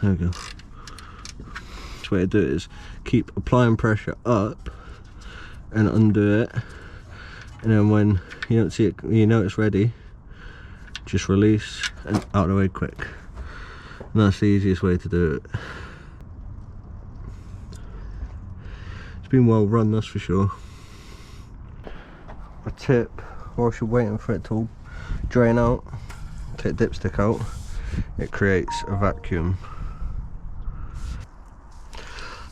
There we go. The way to do it is keep applying pressure up and undo it, and then when you don't see it, you know it's ready, just release and out of the way quick. And that's the easiest way to do it. It's been well run, that's for sure. A tip, whilst you're waiting for it to drain out, take the dipstick out, it creates a vacuum.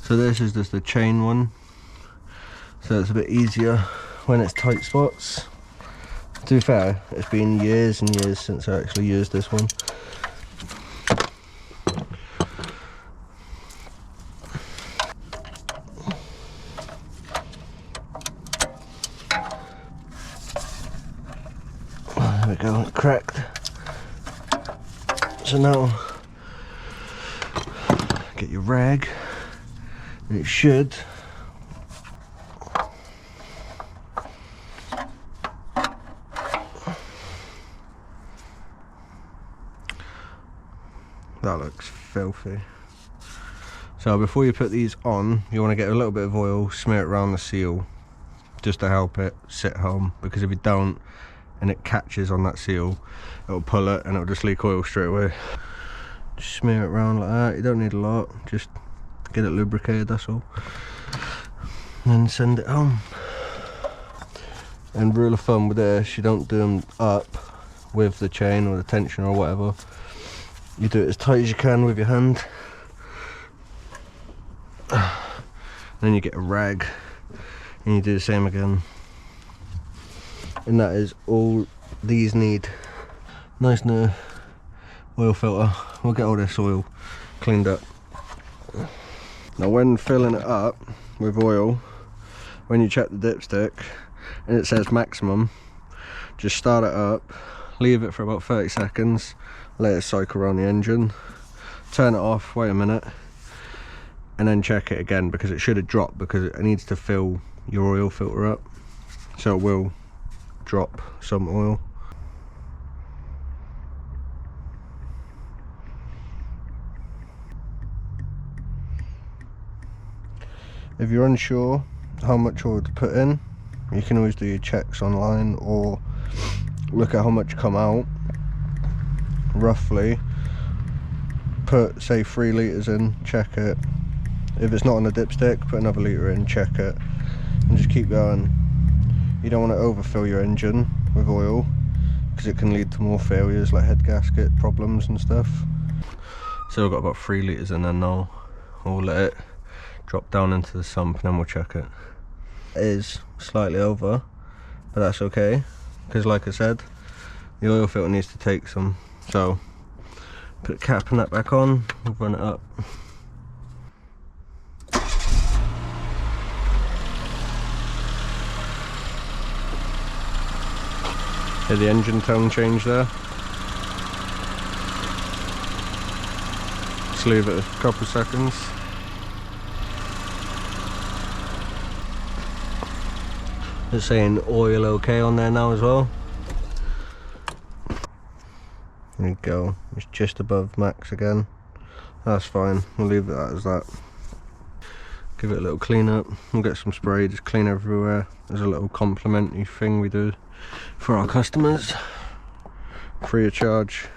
So this is just the chain one, so it's a bit easier when it's tight spots. To be fair, it's been years and years since I actually used this one. There we go, it cracked. So now, get your rag, and it should that looks filthy. So before you put these on, you want to get a little bit of oil, smear it around the seal, just to help it sit home, because if you don't and it catches on that seal, it'll pull it and it'll just leak oil straight away. Just smear it around like that. You don't need a lot, just get it lubricated, that's all. And then send it home. And rule of thumb with this, you don't do them up with the chain or the tension or whatever. You do it as tight as you can with your hand. Then you get a rag and you do the same again. And that is all these need. Nice new oil filter. We'll get all this oil cleaned up. Now when filling it up with oil, when you check the dipstick and it says maximum, just start it up, leave it for about 30 seconds, let it cycle around the engine, turn it off, wait a minute, and then check it again, because it should have dropped, because it needs to fill your oil filter up, so it will drop some oil. If you're unsure how much oil to put in, you can always do your checks online or look at how much come out roughly. Put say 3 litres in, check it. If it's not on the dipstick, put another litre in, check it, and just keep going. You don't want to overfill your engine with oil, because it can lead to more failures like head gasket problems and stuff. So I've got about 3 litres in there now. We'll let it drop down into the sump and then we'll check it. It is slightly over, but that's okay, because like I said, the oil filter needs to take some. So put the cap and that back on, we'll run it up. Hear the engine tone change there. Just leave it a couple seconds. It's saying oil okay on there now as well. There you go, it's just above max again. That's fine, we'll leave it as that. Give it a little clean up, we'll get some spray, just clean everywhere. There's a little complimentary thing we do for our customers, free of charge.